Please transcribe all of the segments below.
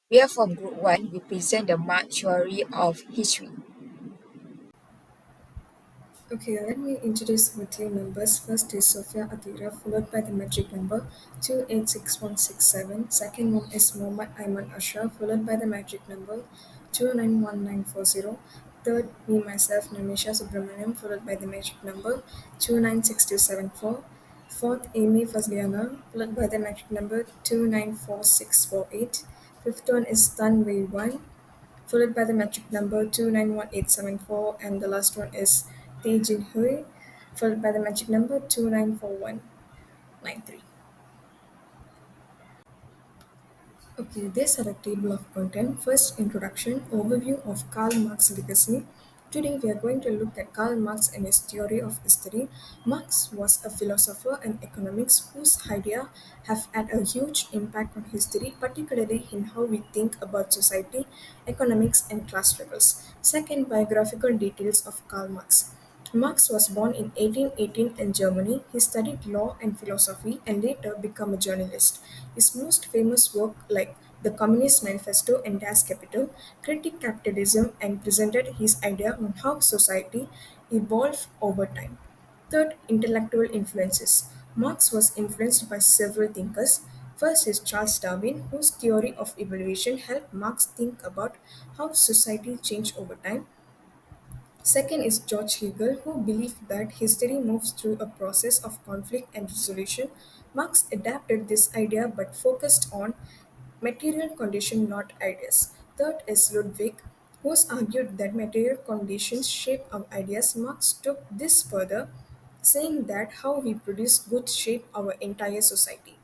We are from Group 1. We present the Marx theory of history. Okay, let me introduce our team members. First is Sophia Atira, followed by the magic number 286167. Second one is Mohammad Ayman Ashraf, followed by the magic number 291940. Third, me myself, Namisha Subramaniam, followed by the magic number 296274. Fourth, Amy Fazliana, followed by the magic number 294648. Fifth one is Tan Wei Wan, followed by the metric number 291874, and the last one is Tae Jin Hui, followed by the metric number 294193. Okay, these are the table of content. First, introduction, overview of Karl Marx's legacy. Today, we are going to look at Karl Marx and his theory of history. Marx was a philosopher and economics whose ideas have had a huge impact on history, particularly in how we think about society, economics, and class struggles. Second, biographical details of Karl Marx. Marx was born in 1818 in Germany. He studied law and philosophy and later became a journalist. His most famous work, like the Communist Manifesto and Das Kapital, critiqued capitalism and presented his idea on how society evolved over time. Third, intellectual influences. Marx was influenced by several thinkers. First is Charles Darwin, whose theory of evolution helped Marx think about how society changed over time. Second is George Hegel, who believed that history moves through a process of conflict and resolution. Marx adapted this idea but focused on material condition, not ideas. Third is Ludwig, who argued that material conditions shape our ideas. Marx took this further, saying that how we produce goods shape our entire society.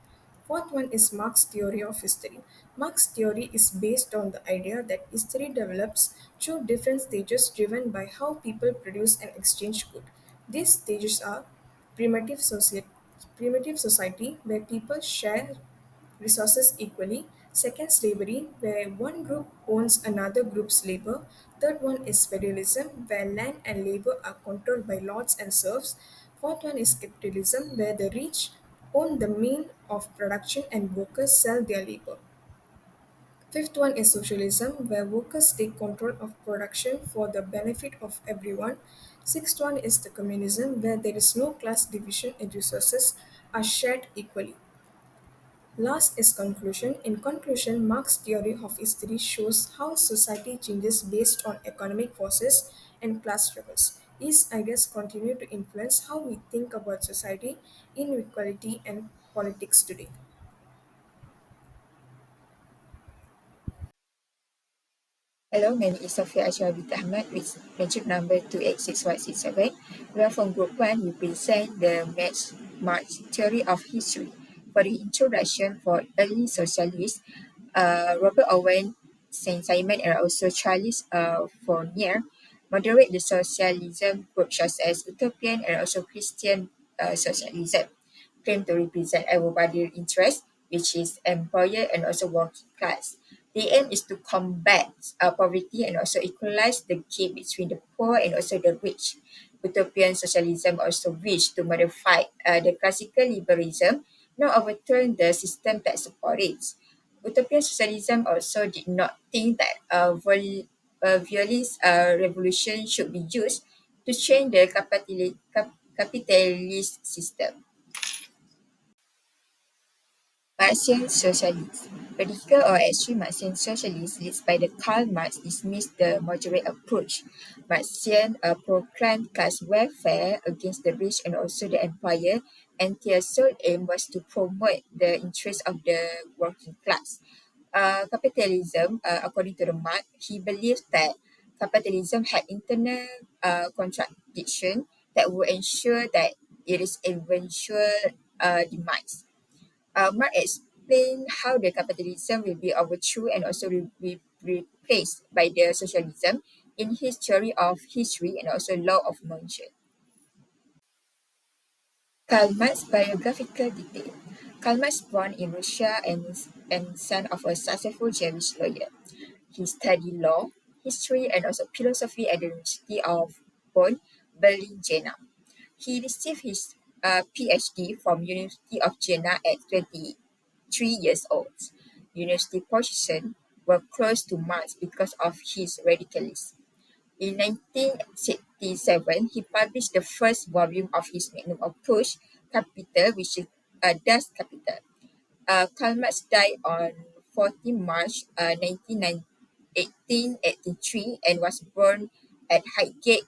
Fourth one is Marx's theory of history. Marx's theory is based on the idea that history develops through different stages driven by how people produce and exchange goods. These stages are primitive, soci- primitive society, where people share resources equally. Second, slavery, where one group owns another group's labor. Third one is feudalism, where land and labor are controlled by lords and serfs. Fourth one is capitalism, where the rich own the mean of production and workers sell their labor. Fifth one is socialism, where workers take control of production for the benefit of everyone. Sixth one is the communism, where there is no class division and resources are shared equally. Last is conclusion. In conclusion, Marx's theory of history shows how society changes based on economic forces and class struggles. These ideas continue to influence how we think about society, inequality, and politics today. Hello, my name is Sophia Ashwabit Ahmad with project number 286167. We are from Group 1. We present the Marx theory of history. For the introduction for early socialists, Robert Owen, Saint Simon, and also Charles Fourier moderate the socialism groups such as utopian and also Christian socialism, claim to represent everybody's interest, which is employer and also working class. The aim is to combat poverty and also equalize the gap between the poor and also the rich. Utopian socialism also wish to modify the classical liberalism, not overturn the system that supports it. Utopian socialism also did not think that violent revolution should be used to change the capitalist system. Marxian socialists. Radical or extreme Marxian socialists led by the Karl Marx dismissed the moderate approach. Marxian proclaimed class welfare against the rich and also the empire, and their sole aim was to promote the interests of the working class. Capitalism, according to the Marx, he believed that capitalism had internal contradiction that would ensure that it is eventual demise. Marx explained how the capitalism will be overthrown and also be replaced by the socialism in his theory of history and also law of motion. Karl Marx biographical detail. Karl Marx born in Russia and son of a successful Jewish lawyer. He studied law, history, and also philosophy at the University of Bonn, Berlin, Jena. He received his PhD from University of Jena at 23 years old. University position. were close to Marx because of his radicalism. In 1967, he published the first volume of his magnum opus, Capital, which is Das Kapital. Karl Marx died on 14 March 1883 and was born at Highgate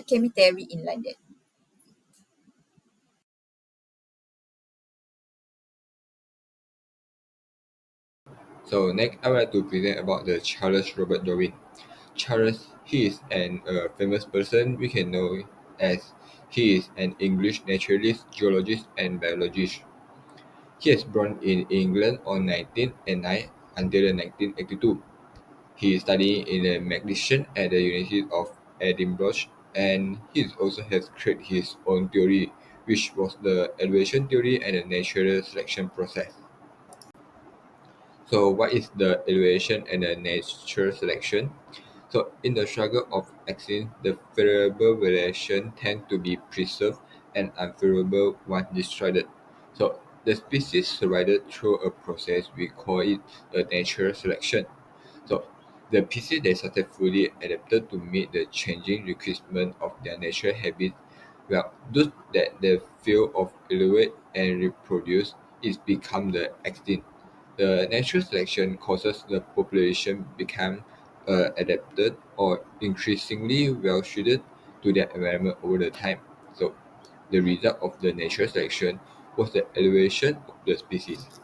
Cemetery in London. So next, I would like to present about the Charles Robert Darwin. Charles, he is an famous person we can know as he is an English naturalist, geologist, and biologist. He was born in England on 1909 until 1982. He studied in the mathematician at the University of Edinburgh, and he also has created his own theory, which was the evolution theory and the natural selection process. So, what is the evaluation and the natural selection? So, in the struggle of extinction, the favorable variation tend to be preserved and unfavorable one destroyed. So, the species survived through a process we call it a natural selection. So, the species that successfully adapted to meet the changing requirements of their natural habits, well, those that they fail of elevate and reproduce is become the extinct. The natural selection causes the population become adapted or increasingly well suited to their environment over the time. So, the result of the natural selection was the elevation of the species.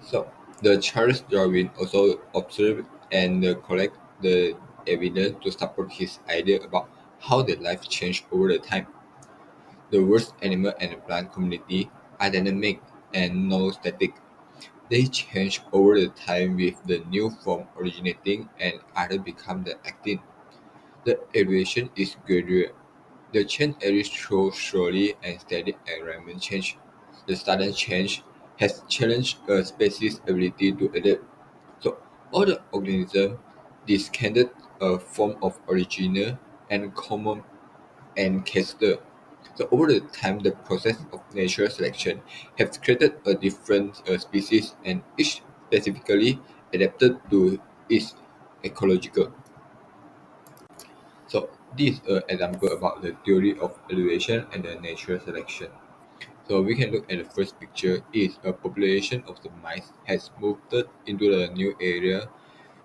So, the Charles Darwin also observed and collect the evidence to support his idea about how the life changed over the time. The world's animal and plant community are dynamic and non static. They change over the time with the new form originating and other become the acting. The evolution is gradual. The change occurs through slowly and steady environment change. The sudden change has challenged a species' ability to adapt. So all the organisms discarded a form of original and common ancestor. So over the time, the process of natural selection has created a different species and each specifically adapted to its ecological. So this is an example about the theory of evolution and the natural selection. So we can look at the first picture is a population of the mice has moved into a new area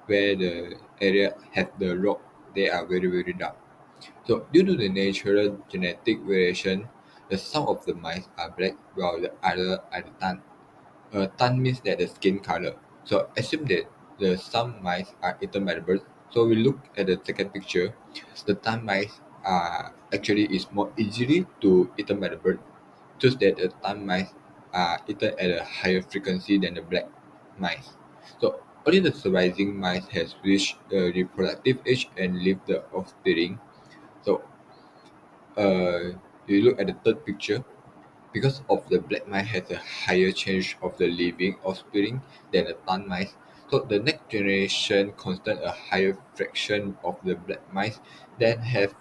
where the area have the rock they are very dark. So due to the natural genetic variation, the some of the mice are black while the other are tan. Tan means that the skin color. So assume that the some mice are eaten by the birds. So we look at the second picture. The tan mice are actually is more easily to eaten by the bird. Just that the tan mice are eaten at a higher frequency than the black mice. So only the surviving mice has reached the reproductive age and live the offspring. So you look at the third picture. Because of the black mice has a higher chance of the living offspring than the tan mice, so the next generation constant a higher fraction of the black mice than have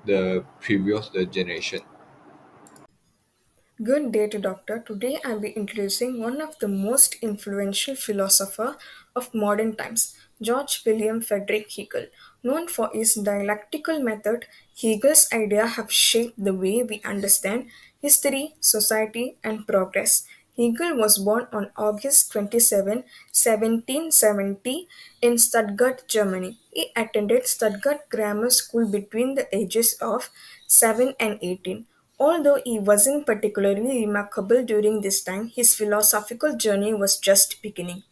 the previous generation. Good day to doctor. Today I'll be introducing one of the most influential philosopher of modern times, George William Frederick Hegel. Known for his dialectical method, Hegel's ideas have shaped the way we understand history, society, and progress. Hegel was born on August 27, 1770, in Stuttgart, Germany. He attended Stuttgart Grammar School between the ages of 7 and 18. Although he wasn't particularly remarkable during this time, his philosophical journey was just beginning.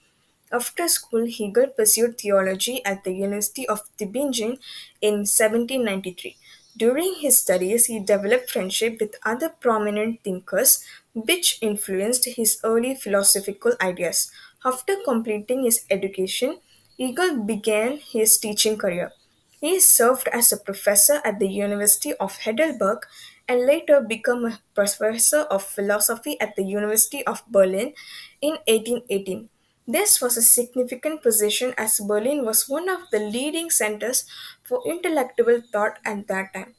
After school, Hegel pursued theology at the University of Tübingen in 1793. During his studies, he developed friendship with other prominent thinkers, which influenced his early philosophical ideas. After completing his education, Hegel began his teaching career. He served as a professor at the University of Heidelberg and later became a professor of philosophy at the University of Berlin in 1818. This was a significant position as Berlin was one of the leading centers for intellectual thought at that time.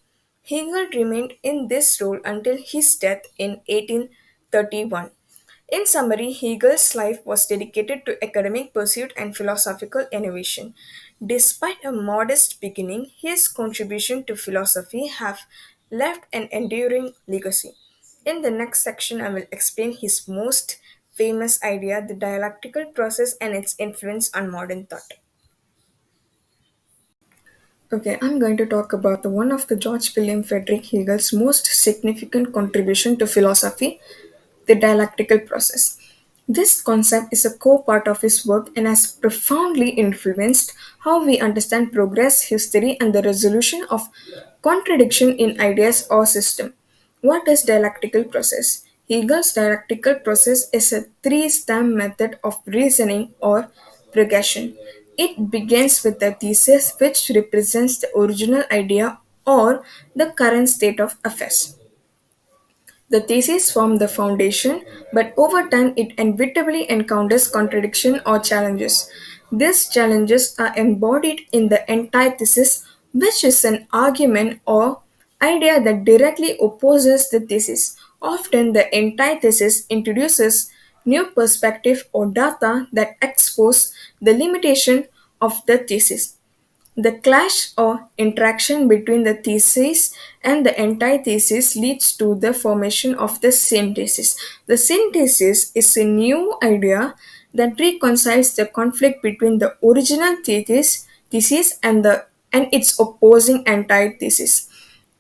Hegel remained in this role until his death in 1831. In summary, Hegel's life was dedicated to academic pursuit and philosophical innovation. Despite a modest beginning, his contribution to philosophy have left an enduring legacy. In the next section, I will explain his most famous idea, the dialectical process and its influence on modern thought. Okay, I'm going to talk about the one of the George William Friedrich Hegel's most significant contribution to philosophy, the dialectical process. This concept is a core part of his work and has profoundly influenced how we understand progress, history, and the resolution of contradiction in ideas or system. What is dialectical process? Hegel's dialectical process is a three-step method of reasoning or progression. It begins with the thesis, which represents the original idea or the current state of affairs. The thesis form the foundation, but over time it inevitably encounters contradiction or challenges. These challenges are embodied in the antithesis, which is an argument or idea that directly opposes the thesis. Often the antithesis introduces new perspective or data that expose the limitation of the thesis. The clash or interaction between the thesis and the antithesis leads to the formation of the synthesis. The synthesis is a new idea that reconciles the conflict between the original thesis and its opposing antithesis.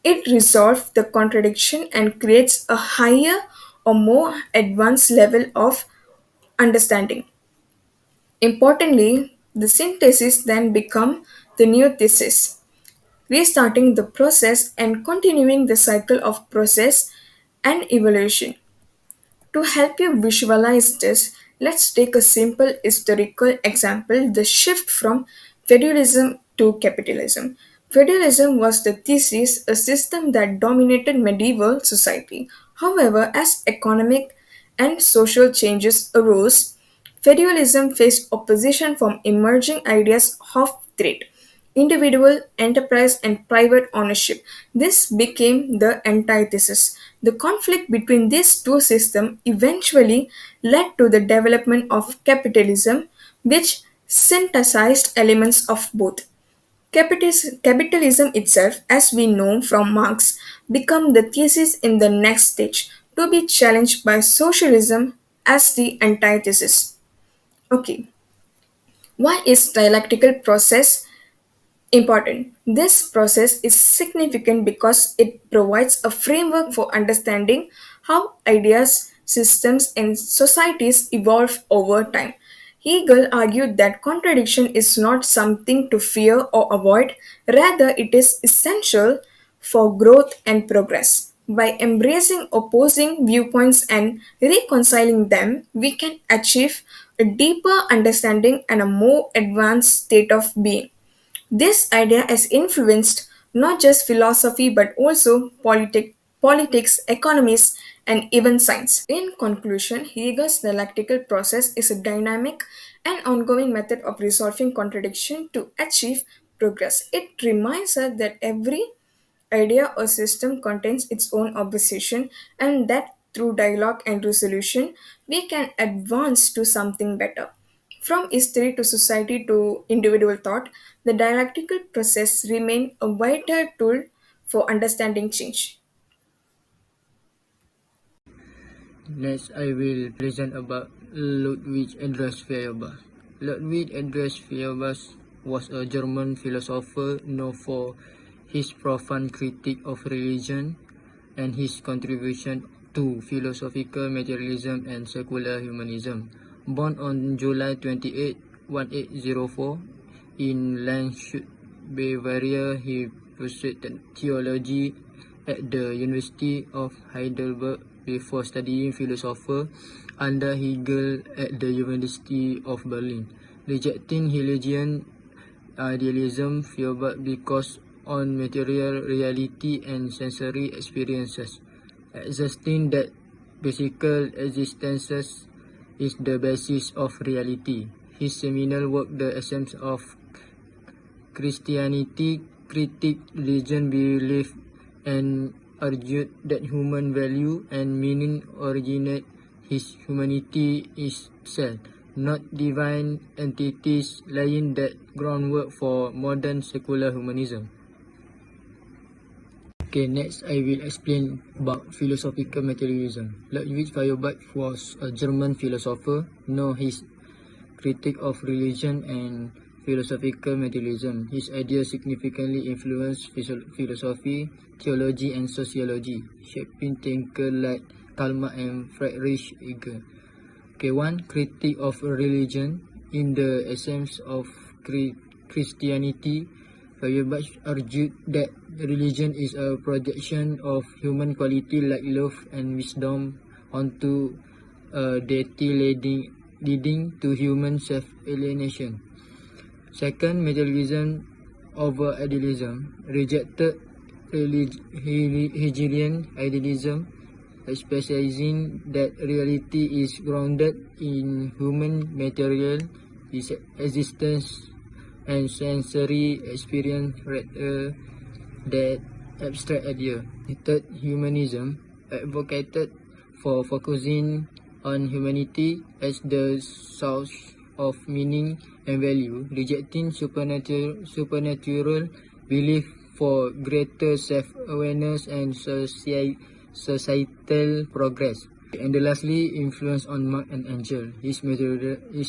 It resolves the contradiction and creates a higher or more advanced level of understanding. Importantly, the synthesis then become the new thesis, restarting the process and continuing the cycle of process and evolution. To help you visualize this, let's take a simple historical example, the shift from feudalism to capitalism. Feudalism was the thesis, a system that dominated medieval society. However, as economic and social changes arose, feudalism faced opposition from emerging ideas of trade, individual enterprise, and private ownership. This became the antithesis. The conflict between these two systems eventually led to the development of capitalism, which synthesized elements of both. Capitalism itself, as we know from Marx, became the thesis in the next stage, to be challenged by socialism as the antithesis. Okay, why is dialectical process important? This process is significant because it provides a framework for understanding how ideas, systems, and societies evolve over time. Hegel argued that contradiction is not something to fear or avoid, rather, it is essential for growth and progress. By embracing opposing viewpoints and reconciling them, we can achieve a deeper understanding and a more advanced state of being. This idea has influenced not just philosophy but also politics, economics, and even science. In conclusion, Hegel's dialectical process is a dynamic and ongoing method of resolving contradiction to achieve progress. It reminds us that every idea or system contains its own opposition and that through dialogue and resolution we can advance to something better. From history to society to individual thought, the dialectical process remains a vital tool for understanding change. Next, I will present about Ludwig Andreas Feuerbach. Ludwig Andreas Feuerbach was a German philosopher known for his profound critique of religion and his contribution to philosophical materialism and secular humanism. Born on July 28, 1804, in Landshut, Bavaria, he pursued theology at the University of Heidelberg before studying philosophy under Hegel at the University of Berlin. Rejecting Hegelian idealism, Feuerbach because on material reality and sensory experiences, existing that physical existences is the basis of reality. His seminal work, The Essence of Christianity, critiqued religion belief and argued that human value and meaning originate his humanity is cell, not divine entities, laying that groundwork for modern secular humanism. Okay, next I will explain about philosophical materialism. Ludwig Feuerbach was a German philosopher, known his critique of religion and philosophical materialism. His ideas significantly influenced philosophy, theology, and sociology, shaping thinkers like Karl Marx and Friedrich Hegel. Okay, one critique of religion. In the essence of Christianity, Feuerbach argued that religion is a projection of human quality like love and wisdom onto a deity, leading to human self-alienation. Second, materialism over idealism rejected Hegelian idealism, specializing that reality is grounded in human material existence and sensory experience rather than abstract idea. Third, humanism advocated for focusing on humanity as the source of meaning and value, rejecting supernatural belief for greater self-awareness and societal progress. And lastly, influence on Marx and Engels. His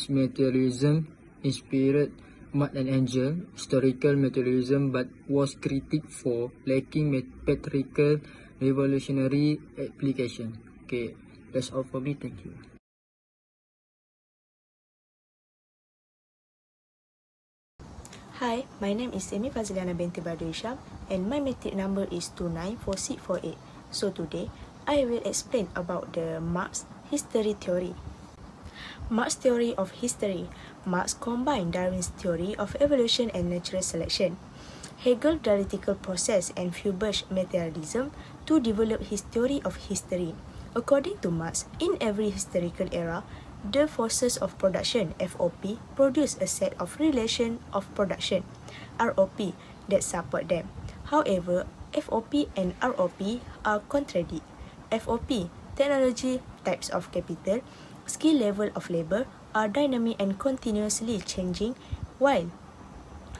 materialism inspired Marx and Engels' historical materialism, but was critiqued for lacking practical revolutionary application. Okay, that's all for me. Thank you. Hi, my name is Amy Faziliana binti Badrisham and my matric number is 294648. So today, I will explain about the Marx history theory. Marx's theory of history. Marx combined Darwin's theory of evolution and natural selection, Hegel's dialectical process and Feuerbach's materialism to develop his theory of history. According to Marx, in every historical era, the forces of production, FOP, produce a set of relations of production, ROP, that support them. However, FOP and ROP are contradict. FOP, technology, types of capital, skill level of labor are dynamic and continuously changing, while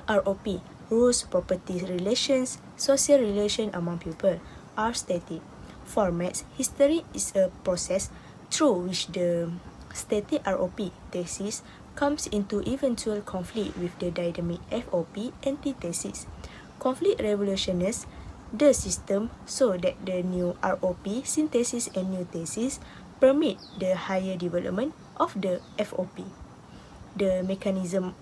ROP, rules, property relations, social relation among people, are static. For Marx, history is a process through which the static ROP thesis comes into eventual conflict with the dynamic FOP antithesis. Conflict revolutionizes the system so that the new ROP synthesis and new thesis permit the higher development of the FOP. The mechanism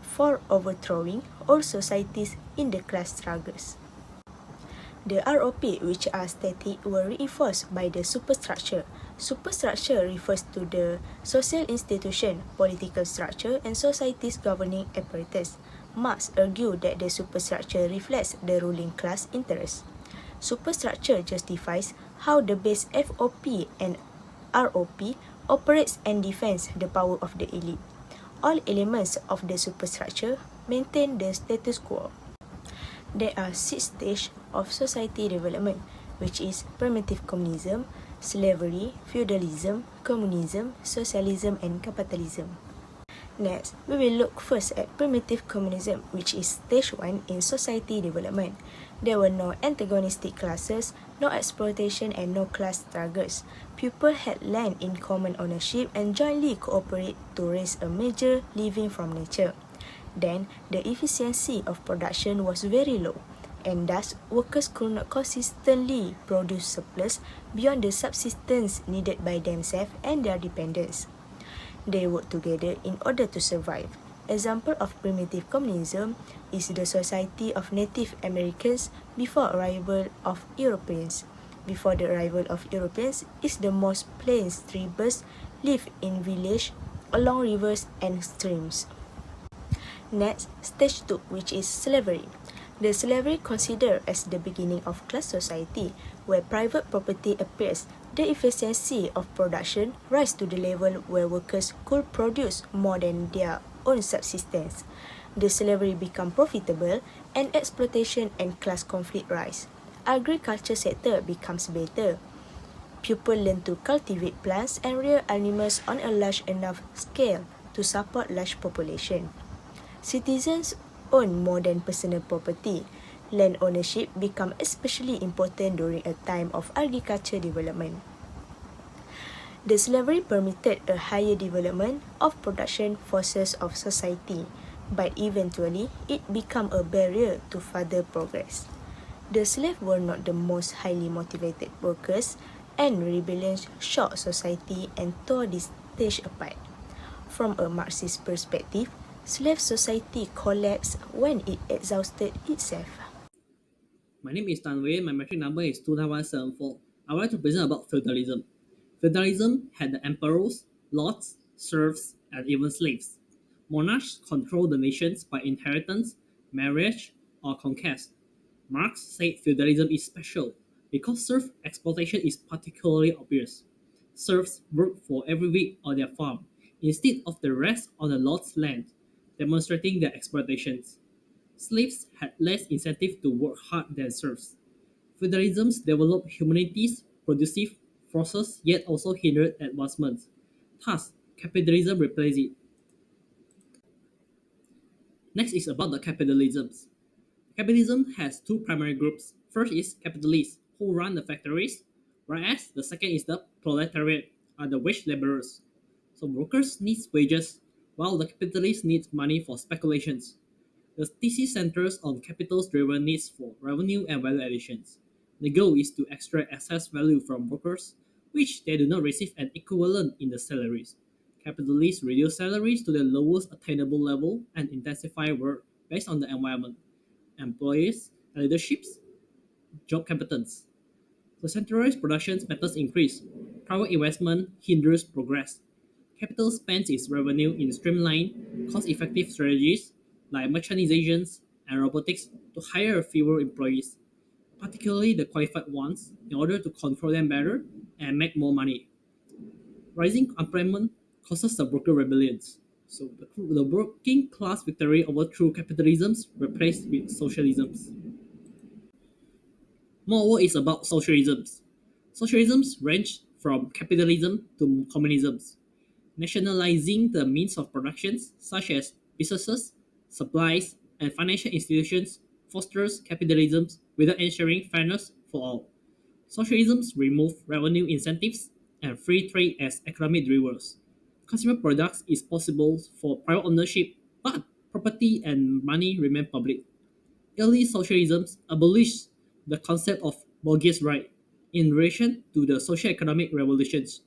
for overthrowing all societies in the class struggles. The ROP, which are static, were reinforced by the superstructure. Superstructure refers to the social institution, political structure, and society's governing apparatus. Marx argued that the superstructure reflects the ruling class interests. Superstructure justifies how the base FOP and ROP operates and defends the power of the elite. All elements of the superstructure maintain the status quo. There are 6 stages of society development, which is primitive communism, slavery, feudalism, communism, socialism, and capitalism. Next, we will look first at primitive communism, which is stage 1 in society development. There were no antagonistic classes, no exploitation, and no class struggles. People had land in common ownership and jointly cooperate to raise a major living from nature. Then, the efficiency of production was very low, and thus workers could not consistently produce surplus beyond the subsistence needed by themselves and their dependents. They worked together in order to survive. Example of primitive communism is the society of Native Americans before arrival of Europeans. Before the arrival of Europeans is the most plains tribes live in villages along rivers and streams. Next, stage 2, which is slavery. The slavery considered as the beginning of class society, where private property appears. The efficiency of production rise to the level where workers could produce more than their own subsistence. The slavery become profitable, and exploitation and class conflict rise. Agriculture sector becomes better. Pupils learn to cultivate plants and rear animals on a large enough scale to support large population. Citizens own more than personal property. Land ownership become especially important during a time of agriculture development. The slavery permitted a higher development of production forces of society, but eventually it became a barrier to further progress. The slaves were not the most highly motivated workers, and rebellion shocked society and tore this stage apart. From a Marxist perspective, slave society collapsed when it exhausted itself. My name is Tan Wei. My metric number is 29174. I would like to present about feudalism. Feudalism had the emperors, lords, serfs, and even slaves. Monarchs controlled the nations by inheritance, marriage, or conquest. Marx said feudalism is special because serf exploitation is particularly obvious. Serfs work for every week on their farm instead of the rest on the lord's land, demonstrating their exploitations. Slaves had less incentive to work hard than serfs. Feudalism developed humanity's productive forces yet also hindered advancement. Thus, capitalism replaced it. Next is about the capitalisms. Capitalism has two primary groups. First is capitalists, who run the factories, whereas the second is the proletariat, are the wage laborers. So workers need wages, while the capitalists need money for speculations. The thesis centers on capital's driven needs for revenue and value additions. The goal is to extract excess value from workers, which they do not receive an equivalent in the salaries. Capitalists reduce salaries to the lowest attainable level and intensify work based on the environment, employees, and leadership's job competence. The centralized production methods increase. Private investment hinders progress. Capital spends its revenue in streamlined, cost-effective strategies like mechanizations and robotics to hire fewer employees, particularly the qualified ones, in order to control them better and make more money. Rising unemployment causes the worker rebellions. So the working class victory overthrew capitalisms replaced with socialisms. Moreover, is about socialisms. Socialisms range from capitalism to communisms, nationalizing the means of production, such as businesses, supplies, and financial institutions, fosters capitalism without ensuring fairness for all. Socialisms remove revenue incentives and free trade as economic drivers. Consumer products is possible for private ownership, but property and money remain public. Early socialisms abolished the concept of bourgeois right in relation to the socio-economic revolutions.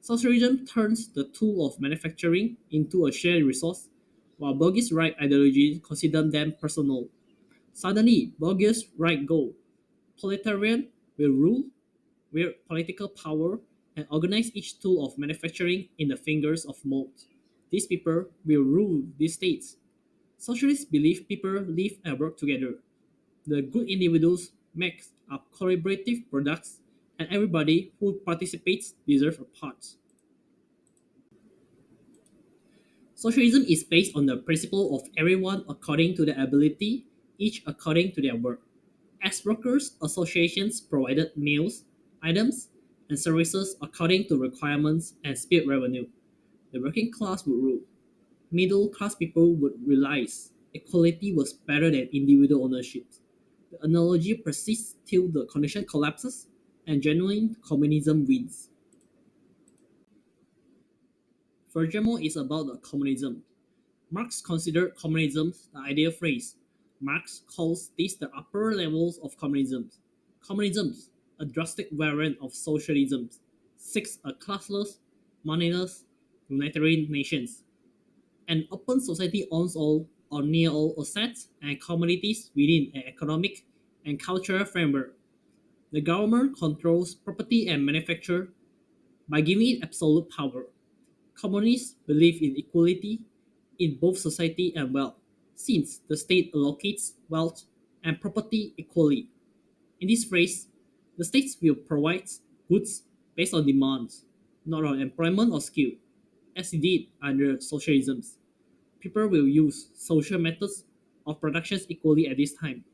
Socialism turns the tool of manufacturing into a shared resource, while bourgeois right ideology considers them personal. Suddenly, bourgeois right go. Proletarian will rule, wield political power, and organize each tool of manufacturing in the fingers of most. These people will rule these states. Socialists believe people live and work together. The good individuals make up collaborative products, and everybody who participates deserves a part. Socialism is based on the principle of everyone according to their ability, each according to their work. As workers, associations provided meals, items, and services according to requirements and split revenue. The working class would rule. Middle class people would realize equality was better than individual ownership. The analogy persists till the condition collapses and genuine communism wins. Furthermore, is about the communism. Marx considered communism the ideal phrase. Marx calls this the upper levels of communism. Communism, a drastic variant of socialism, seeks a classless, moneyless, unitary nations. An open society owns all or near all assets and commodities within an economic and cultural framework. The government controls property and manufacture by giving it absolute power. Communists believe in equality in both society and wealth, since the state allocates wealth and property equally. In this phrase, the state will provide goods based on demands, not on employment or skill, as it did under socialism. People will use social methods of production equally at this time.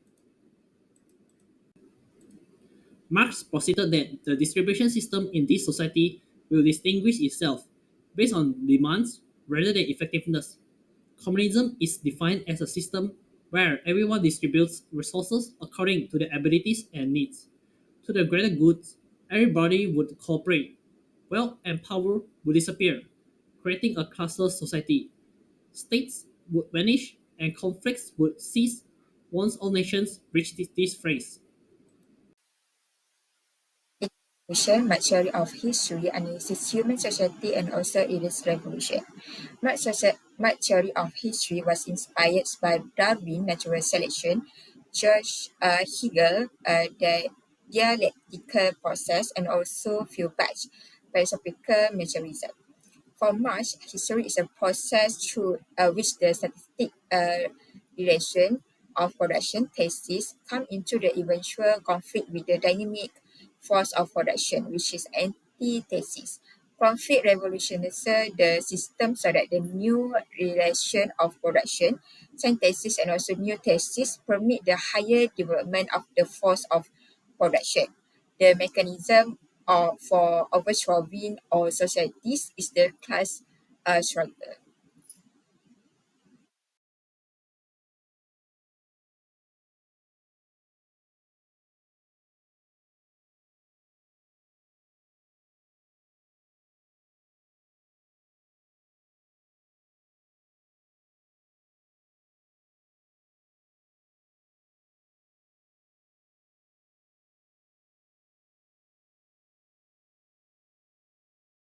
Marx posited that the distribution system in this society will distinguish itself based on demands rather than effectiveness. Communism is defined as a system where everyone distributes resources according to their abilities and needs. To the greater good, everybody would cooperate. Wealth and power would disappear, creating a classless society. States would vanish and conflicts would cease once all nations reach this phase. In conclusion, Marx's theory of history analyzes human society and also its revolution. Marx's theory of history was inspired by Darwin natural selection, George Hegel the dialectical process, and also Feuerbach philosophical materialism. For Marx, history is a process through which the statistic relation of production thesis come into the eventual conflict with the dynamic force of production, which is antithesis. Conflict revolutionizes the system so that the new relation of production, synthesis, and also new thesis permit the higher development of the force of production. The mechanism for overthrowing all societies is the class struggle.